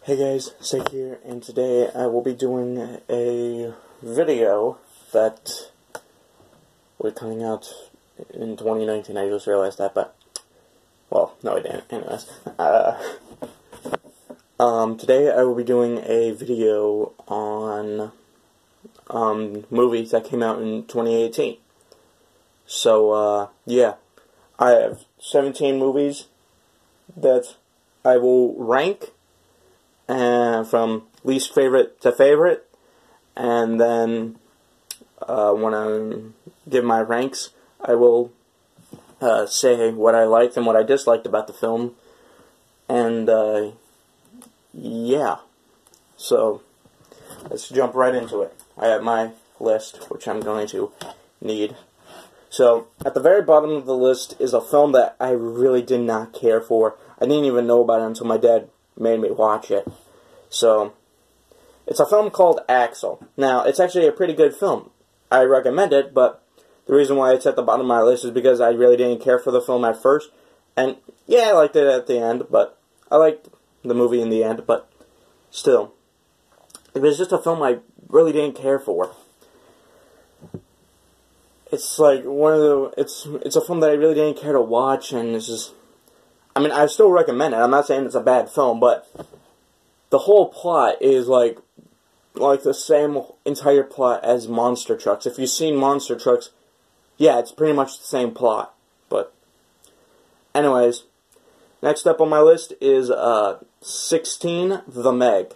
Hey guys, Sake here, and today I will be doing a video that will be coming out in 2019. I just realized that, but, well, no I didn't. Anyways, today I will be doing a video on movies that came out in 2018. So, yeah, I have 17 movies that I will rank from least favorite to favorite, and then when I give my ranks, I will say what I liked and what I disliked about the film, and yeah, so let's jump right into it. I have my list, which I'm going to need. So, at the very bottom of the list is a film that I really did not care for. I didn't even know about it until my dad made me watch it. So, it's a film called Axel. Now, it's actually a pretty good film. I recommend it, but the reason why it's at the bottom of my list is because I really didn't care for the film at first. And, yeah, I liked it at the end, but I liked the movie in the end, but still, it was just a film I really didn't care for. It's like one of the, it's a film that I really didn't care to watch, and it's just, I mean, I still recommend it. I'm not saying it's a bad film, but the whole plot is like the same entire plot as Monster Trucks. If you've seen Monster Trucks, yeah, it's pretty much the same plot. But anyways, next up on my list is 16, The Meg.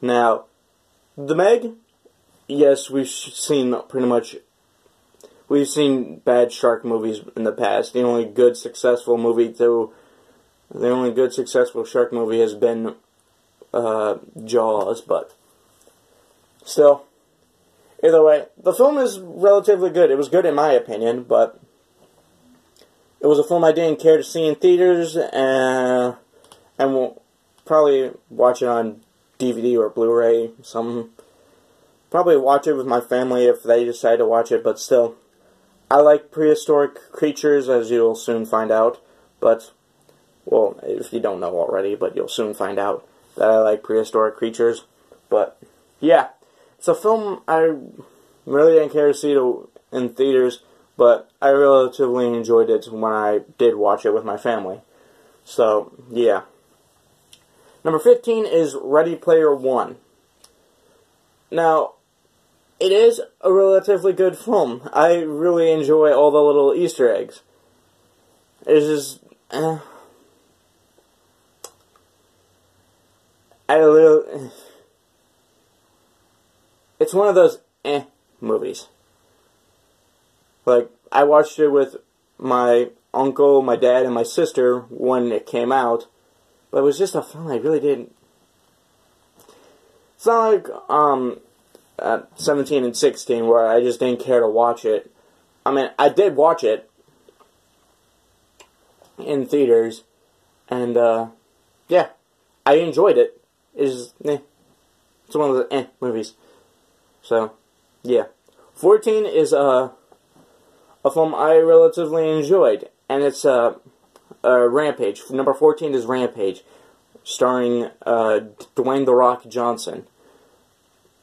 Now, The Meg, yes, we've seen bad shark movies in the past. The only good successful shark movie has been Jaws, but still, either way, the film is relatively good. It was good in my opinion, but it was a film I didn't care to see in theaters, and we'll probably watch it on DVD or Blu-ray, probably watch it with my family if they decide to watch it, but still, I like prehistoric creatures, as you'll soon find out, but, well, if you don't know already, but you'll soon find out that I like prehistoric creatures. But, yeah, it's a film I really didn't care to see in theaters, but I relatively enjoyed it when I did watch it with my family. So, yeah. Number 15 is Ready Player One. Now, it is a relatively good film. I really enjoy all the little Easter eggs. It's just, it's one of those movies. Like, I watched it with my uncle, my dad, and my sister when it came out, but it was just a film I really didn't. It's not like 17 and 16 where I just didn't care to watch it. I mean, I did watch it in theaters, and yeah, I enjoyed it. It's one of the movies. So, yeah. 14 is a film I relatively enjoyed, and it's Rampage. Number 14 is Rampage, starring Dwayne "The Rock" Johnson.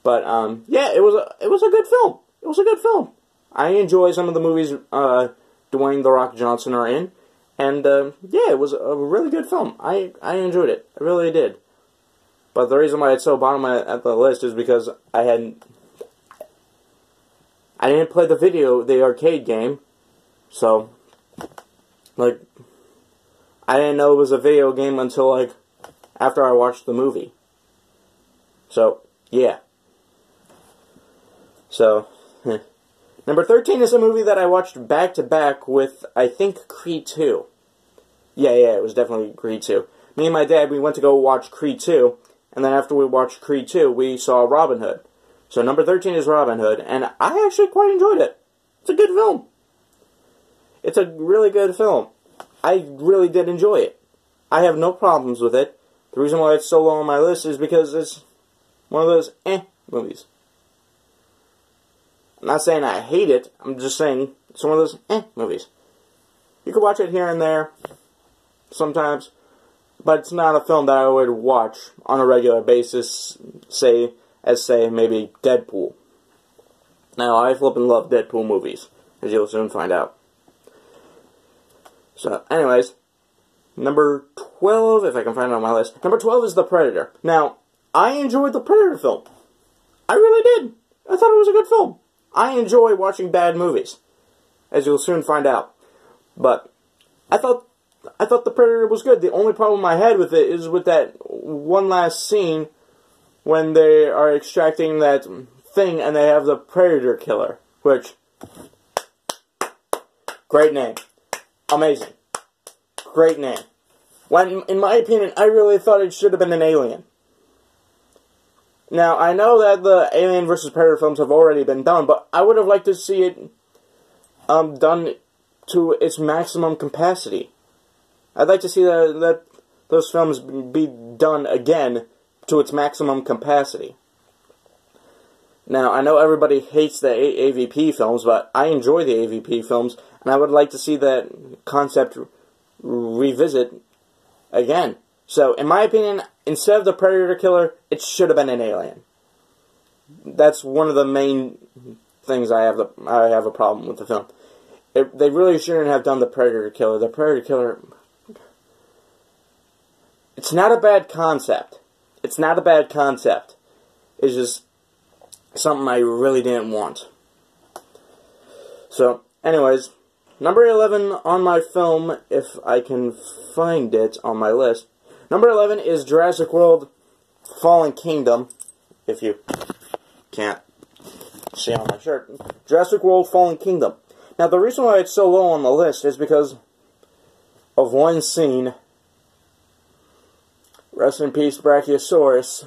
But yeah, it was a good film. It was a good film. I enjoy some of the movies Dwayne "The Rock" Johnson are in, and yeah, it was a really good film. I enjoyed it. I really did. But the reason why it's so bottom at the list is because I didn't play the arcade game, so like I didn't know it was a video game until like after I watched the movie. So yeah. So number 13 is a movie that I watched back to back with, I think, Creed 2. Yeah, it was definitely Creed 2. Me and my dad, we went to go watch Creed 2. And then after we watched Creed 2, we saw Robin Hood. So number 13 is Robin Hood, and I actually quite enjoyed it. It's a good film. It's a really good film. I really did enjoy it. I have no problems with it. The reason why it's so low on my list is because it's one of those movies. I'm not saying I hate it. I'm just saying it's one of those movies. You can watch it here and there, sometimes, but it's not a film that I would watch on a regular basis, say maybe Deadpool. Now, I flippin' love Deadpool movies, as you'll soon find out. So, anyways, number 12, if I can find it on my list. Number 12 is The Predator. Now, I enjoyed the Predator film. I really did. I thought it was a good film. I enjoy watching bad movies, as you'll soon find out. But I thought The Predator was good. The only problem I had with it is with that one last scene when they are extracting that thing and they have the Predator Killer, which, great name. Amazing. Great name. When, in my opinion, I really thought it should have been an alien. Now, I know that the Alien vs. Predator films have already been done, but I would have liked to see it done to its maximum capacity. I'd like to see that those films be done again to its maximum capacity. Now, I know everybody hates the AVP films, but I enjoy the AVP films, and I would like to see that concept revisit again. So, in my opinion, instead of the Predator Killer, it should have been an alien. That's one of the main things I have a problem with the film. They really shouldn't have done the Predator Killer. The Predator Killer, it's not a bad concept. It's not a bad concept. It's just something I really didn't want. So, anyways, number 11 on my film, if I can find it on my list. Number 11 is Jurassic World Fallen Kingdom, if you can't see on my shirt. Jurassic World Fallen Kingdom. Now, the reason why it's so low on the list is because of one scene. Rest in peace, Brachiosaurus.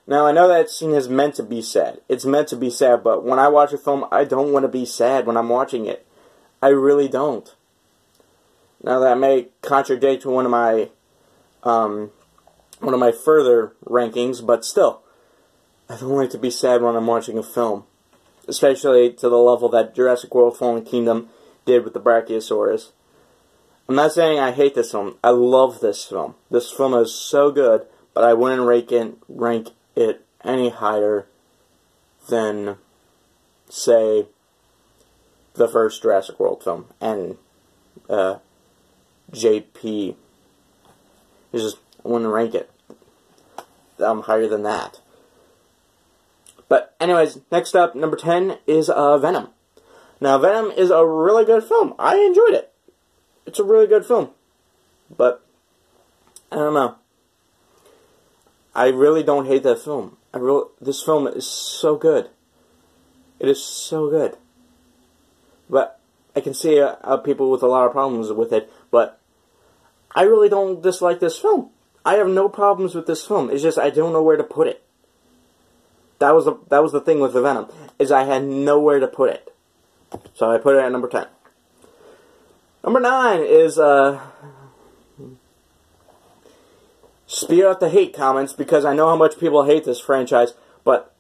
Now, I know that scene is meant to be sad. It's meant to be sad, but when I watch a film, I don't want to be sad when I'm watching it. I really don't. Now, that may contradict one of my further rankings, but still, I don't like to be sad when I'm watching a film, especially to the level that Jurassic World Fallen Kingdom did with the Brachiosaurus. I'm not saying I hate this film. I love this film. This film is so good, but I wouldn't rank it any higher than, say, the first Jurassic World film and JP. It's just, I wouldn't rank it higher than that. But anyways, next up, number 10 is Venom. Now, Venom is a really good film. I enjoyed it. It's a really good film. But, I don't know. I really don't hate that film. This film is so good. It is so good. But I can see people with a lot of problems with it. But I really don't dislike this film. I have no problems with this film. It's just I don't know where to put it. That was the thing with the Venom, is I had nowhere to put it. So I put it at number 10. Number 9 is spew out the hate comments, because I know how much people hate this franchise, but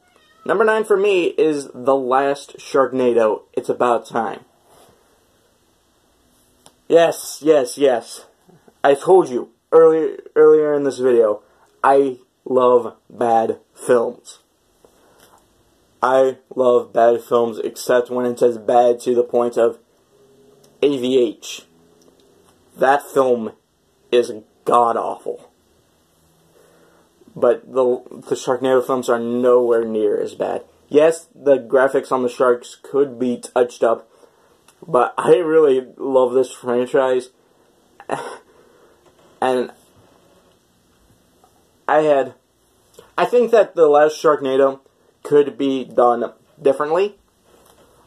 number 9 for me is The Last Sharknado. It's About Time. Yes, yes, yes. I told you earlier in this video, I love bad films. I love bad films, except when it says bad to the point of AVH. That film is god-awful. But the Sharknado films are nowhere near as bad. Yes, the graphics on the sharks could be touched up, but I really love this franchise. And I think that The Last Sharknado could be done differently.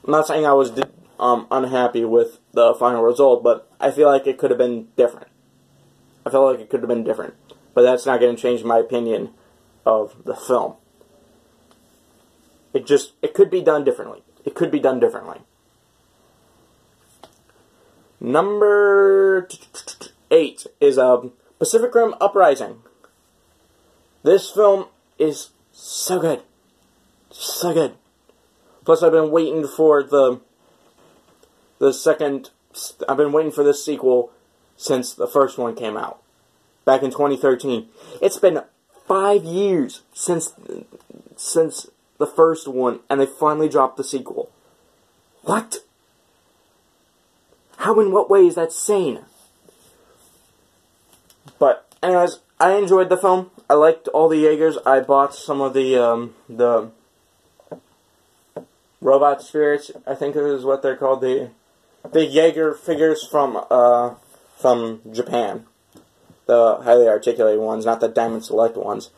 I'm not saying I was unhappy with the final result, but I feel like it could have been different. I feel like it could have been different. But that's not going to change my opinion of the film. It could be done differently. It could be done differently. Number 8 is Pacific Rim Uprising. This film is so good. So good. Plus, I've been waiting for the second I've been waiting for this sequel since the first one came out, back in 2013. It's been 5 years since the first one, and they finally dropped the sequel. What? How, in what way is that sane? But, anyways, I enjoyed the film. I liked all the Jaegers. I bought some of the robot spirits, I think is what they're called, the Jaeger figures from Japan. The highly articulated ones, not the Diamond Select ones.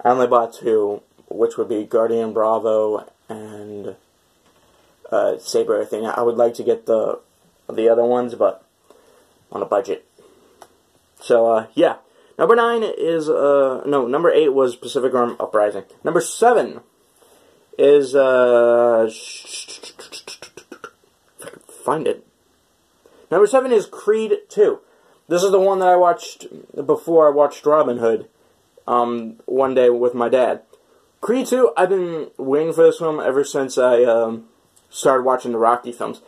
I only bought 2, which would be Guardian Bravo and Saber, I think. I would like to get the other ones, but on a budget. So, yeah. Number 9 is, number 8 was Pacific Rim Uprising. Number 7 is, find it. Number 7 is Creed 2. This is the one that I watched before I watched Robin Hood, one day with my dad. Creed 2, I've been waiting for this film ever since I, started watching the Rocky films.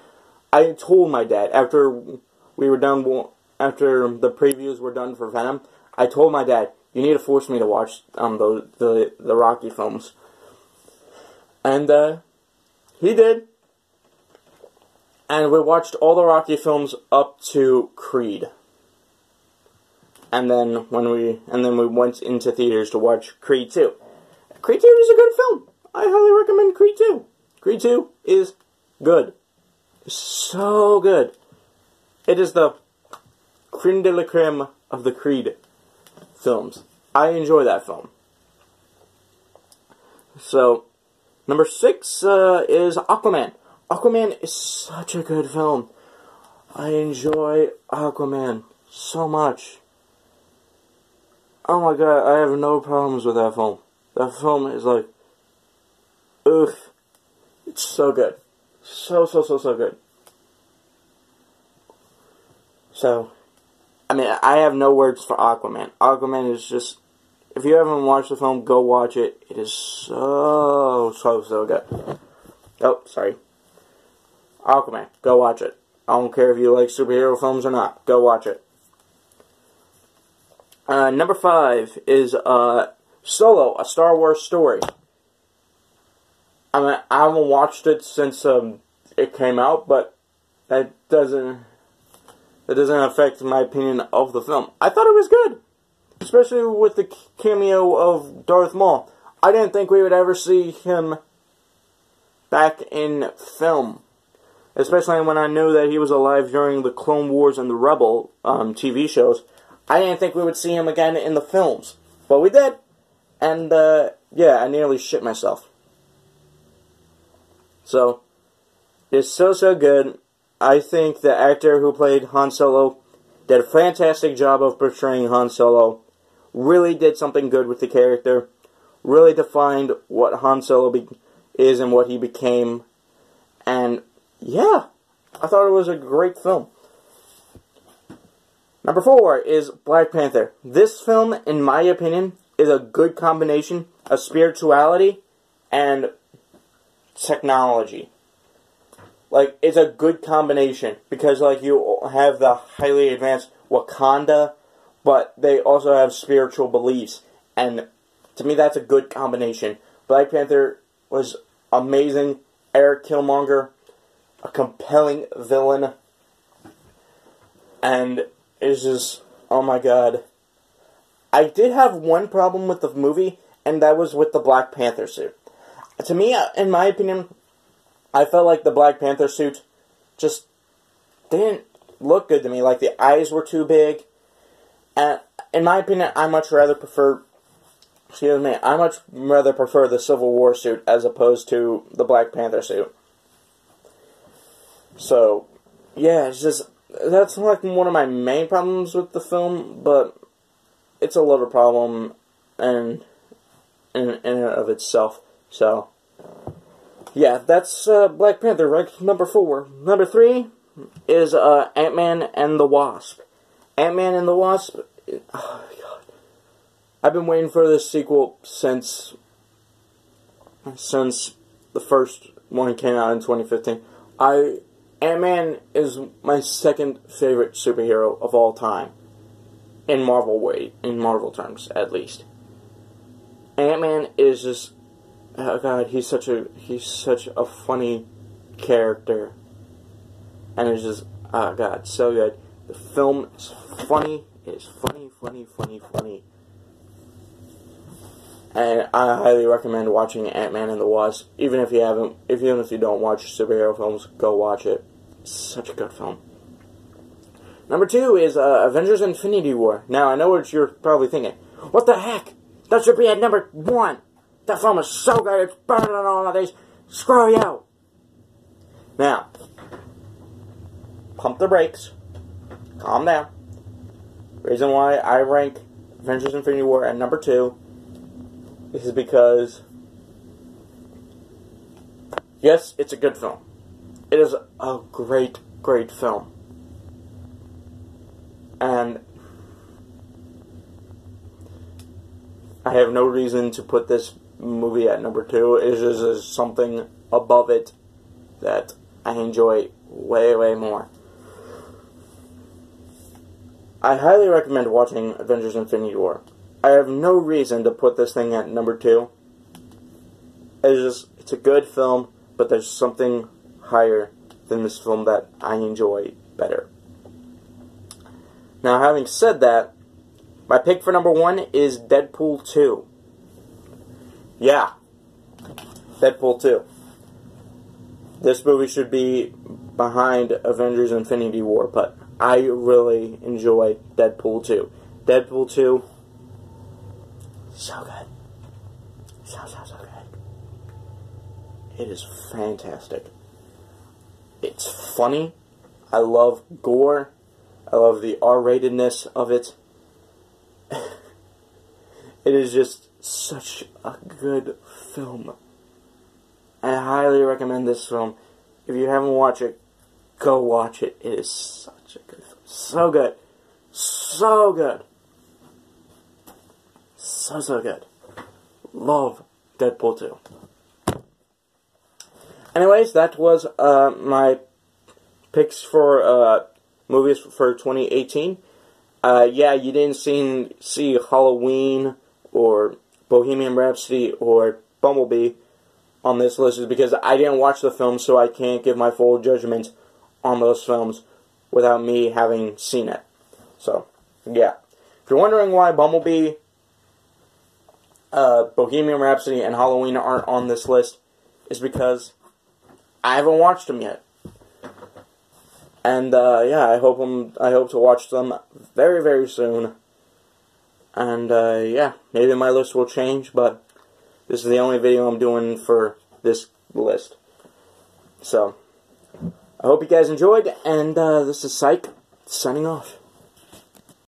I told my dad, after the previews were done for Venom, I told my dad, you need to force me to watch, the Rocky films. And, he did. And we watched all the Rocky films up to Creed. And then we went into theaters to watch Creed 2. Creed 2 is a good film. I highly recommend Creed 2. Creed 2 is good. It's so good. It is the creme de la creme of the Creed films. I enjoy that film. So, number 6 is Aquaman. Aquaman is such a good film. I enjoy Aquaman so much. Oh my god, I have no problems with that film. That film is like, ugh. It's so good. So good. So, I mean, I have no words for Aquaman. Aquaman is just, if you haven't watched the film, go watch it. It is so good. Oh, sorry. Aquaman, go watch it. I don't care if you like superhero films or not. Go watch it. Number 5 is Solo, A Star Wars Story. I mean, I haven't watched it since it came out, but that doesn't affect my opinion of the film. I thought it was good, especially with the cameo of Darth Maul. I didn't think we would ever see him back in film, especially when I knew that he was alive during the Clone Wars and the Rebel TV shows. I didn't think we would see him again in the films, but we did, and yeah, I nearly shit myself. So, it's so good. I think the actor who played Han Solo did a fantastic job of portraying Han Solo. Really did something good with the character. Really defined what Han Solo is and what he became. And, yeah, I thought it was a great film. Number 4 is Black Panther. This film, in my opinion, is a good combination of spirituality and technology. Like, it's a good combination, because, like, you have the highly advanced Wakanda, but they also have spiritual beliefs, and to me, that's a good combination. Black Panther was amazing. Eric Killmonger, a compelling villain, and it's just, oh my god. I did have one problem with the movie, and that was with the Black Panther suit. To me, in my opinion, I felt like the Black Panther suit just didn't look good to me. Like, the eyes were too big. And in my opinion, I much rather prefer the Civil War suit as opposed to the Black Panther suit. So, yeah, it's just, that's like one of my main problems with the film, but it's a little problem in and of itself. So, yeah, that's Black Panther, right? Number 4. Number 3 is Ant-Man and the Wasp. Ant-Man and the Wasp, oh my god. I've been waiting for this sequel since the first one came out in 2015. I Ant-Man is my second favorite superhero of all time. In Marvel terms, at least. Ant-Man is just, oh god, he's such a funny character. And it's just, oh god, so good. The film is funny. It is funny. And I highly recommend watching Ant-Man and the Wasp. Even if you don't watch superhero films, go watch it. It's such a good film. Number 2 is Avengers Infinity War. Now, I know what you're probably thinking. What the heck? That should be at number 1. That film is so good, it's better than all of these. Screw you. Now, pump the brakes. Calm down. Reason why I rank Avengers Infinity War at number 2 is because, yes, it's a good film. It is a great film. And I have no reason to put this movie at number 2. It is just something above it that I enjoy way more. I highly recommend watching Avengers Infinity War. I have no reason to put this thing at number 2. It's a good film, but there's something higher than this film that I enjoy better. Now, having said that, my pick for number 1 is Deadpool 2. Yeah, Deadpool 2. This movie should be behind Avengers Infinity War, but I really enjoy Deadpool 2. Deadpool 2, so good. So good. It is fantastic. It's funny. I love gore. I love the R-ratedness of it. It is just such a good film. I highly recommend this film. If you haven't watched it, go watch it. It is such a good film. So good. So good. So good. Love Deadpool 2. Anyways, that was my picks for movies for 2018. Yeah, you didn't see Halloween or Bohemian Rhapsody or Bumblebee on this list because I didn't watch the film, so I can't give my full judgment on those films without me having seen it. So, yeah. If you're wondering why Bumblebee, Bohemian Rhapsody, and Halloween aren't on this list, it's because I haven't watched them yet. And, yeah, I hope to watch them very soon. And, yeah, maybe my list will change, but this is the only video I'm doing for this list. So, I hope you guys enjoyed, and, this is Psych, signing off.